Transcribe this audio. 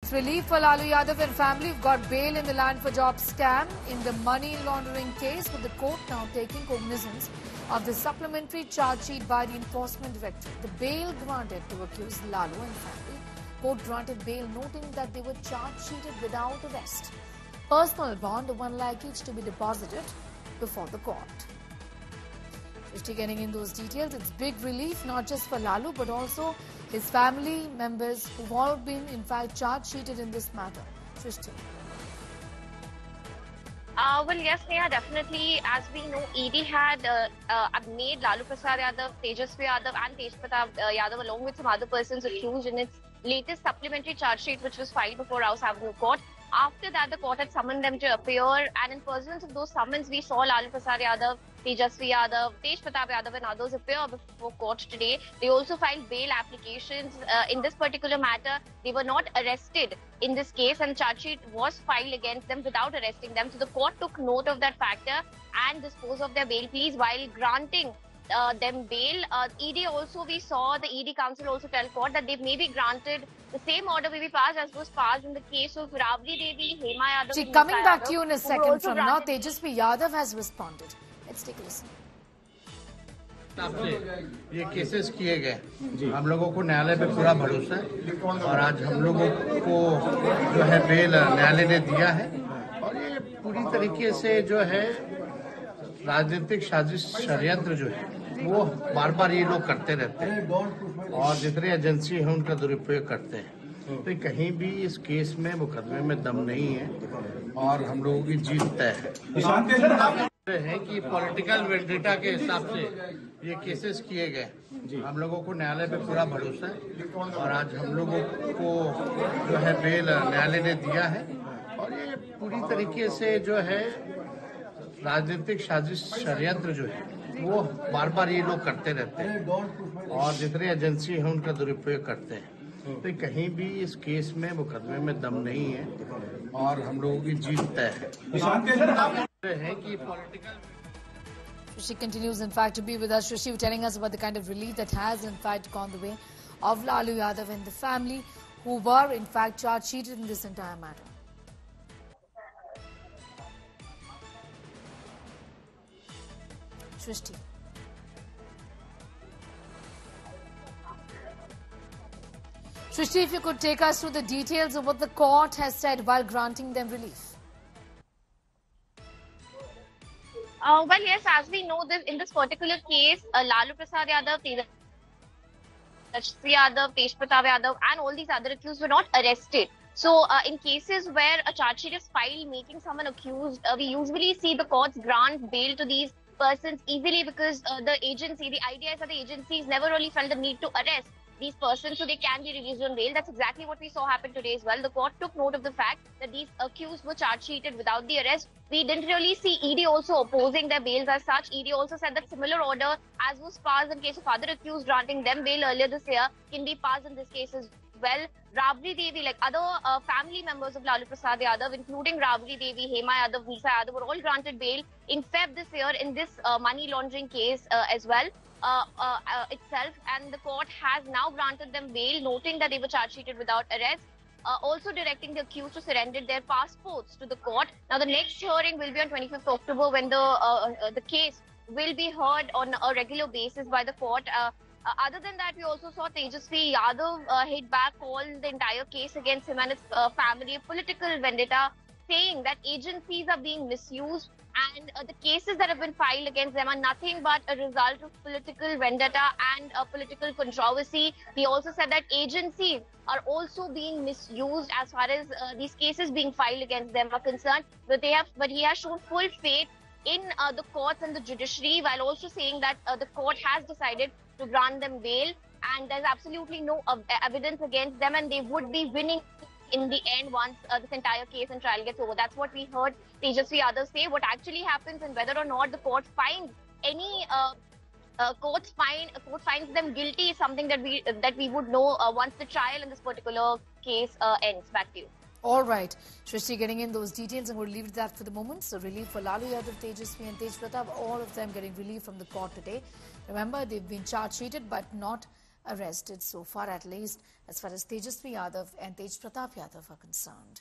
It's relief for Lalu Yadav and family who've got bail in the Land for Jobs scam in the money laundering case, with the court now taking cognizance of the supplementary charge sheet by the Enforcement Directorate. The bail granted to accused Lalu and family. Court granted bail noting that they were charge sheeted without arrest. Personal bond of 1 lakh each to be deposited before the court. Shrishti getting in those details. It's big relief not just for Lalu but also his family members who've all been in fact charge sheeted in this matter. Shrishti. Well, yes, Neha, definitely. As we know, ED had made Lalu Prasad Yadav, Tejasvi Yadav and Tej Pratap Yadav along with some other persons accused in its latest supplementary charge sheet, which was filed before Rouse Avenue Court. After that, the court had summoned them to appear, and in pursuance of those summons, we saw Lalu Prasad Yadav, Tejasvi Yadav, Tej Pratap Yadav and others appear before court today. They also filed bail applications. In this particular matter, they were not arrested in this case, and charge sheet was filed against them without arresting them. So the court took note of that factor and disposed of their bail pleas while granting them bail. ED also, we saw the ED counsel also tell court that they may be granted the same order may be passed as was passed in the case of Rabri Devi, Hema Yadav. See, coming back to you in a second from now, Tejasvi Yadav has responded. Let's take a listen. ये cases किए गए, हम लोगों को न्यायालय पे पूरा भरोसा है और आज हम लोगों को जो है बेल न्यायालय ने दिया है और ये पूरी तरीके से जो है राजनीतिक साजिश षड्यंत्र जो है वो बार बार ये लोग करते रहते हैं और जितने एजेंसी हैं उनका दुरुपयोग करते हैं। तो कहीं भी इस केस में मुकदमे में दम नहीं है और हम लोगों की जीत तय है कि पॉलिटिकल वेंडेटा के हिसाब से ये केसेस किए गए, हम लोगों को न्यायालय पे पूरा भरोसा है और आज हम लोगों को जो है बेल न्यायालय ने दिया है और ये पूरी तरीके से जो है राजनीतिक साजिश षड्यंत्र जो है वो बार बार ये लोग करते रहते हैं और जितने एजेंसी हैं उनका दुरुपयोग करते हैं। तो कहीं भी इस केस में मुकदमे में दम नहीं है और हम लोगों की जीत तय है कि political. She continues, in fact, to be with us. She was telling us about the kind of relief that has, in fact, gone the way of Lalu Yadav and the family who were, in fact, charge sheeted in this entire matter. Shrishti. Shrishti, if you could take us through the details of what the court has said while granting them relief. Well, yes, as we know, this in this particular case, Lalu Prasad Yadav, Tejasvi Yadav, Tej Pratap Yadav and all these other accused were not arrested. So, in cases where a charge sheet is filed making someone accused, we usually see the courts grant bail to these persons easily because the idea is that the agencies never really felt the need to arrest these persons, so they can be released on bail. That's exactly what we saw happen today as well. The court took note of the fact that these accused were charge sheeted without the arrest. We didn't really see ED also opposing their bails as such. ED also said that similar order as was passed in case of other accused granting them bail earlier this year can be passed in this case as well. Rabri Devi, like other family members of Lalu Prasad Yadav, including Rabri Devi, Hema Yadav, Nisa Yadav, were all granted bail in Feb this year in this money laundering case as well. Itself, and the court has now granted them bail, noting that they were charge sheeted without arrest, also directing the accused to surrender their passports to the court. Now, the next hearing will be on 25th October when the case will be heard on a regular basis by the court. Other than that, we also saw Tejasvi Yadav hit back all the entire case against him and his family, a political vendetta, saying that agencies are being misused and the cases that have been filed against them are nothing but a result of political vendetta and political controversy. He also said that agencies are also being misused as far as these cases being filed against them are concerned. But he has shown full faith in the courts and the judiciary, while also saying that the court has decided to grant them bail and there's absolutely no evidence against them and they would be winning in the end once this entire case and trial gets over. That's what we heard Tejasvi Yadav say. What actually happens and whether or not the court finds any court finds them guilty is something that we would know once the trial in this particular case ends. Back to you. All right. Shrishti getting in those details, and we'll leave it at that for the moment. So relief for Lalu Yadav, Tejasvi and Tej Pratap, all of them getting relief from the court today. Remember, they've been charge sheeted but not arrested so far, at least as far as Tejasvi Yadav and Tej Pratap Yadav are concerned.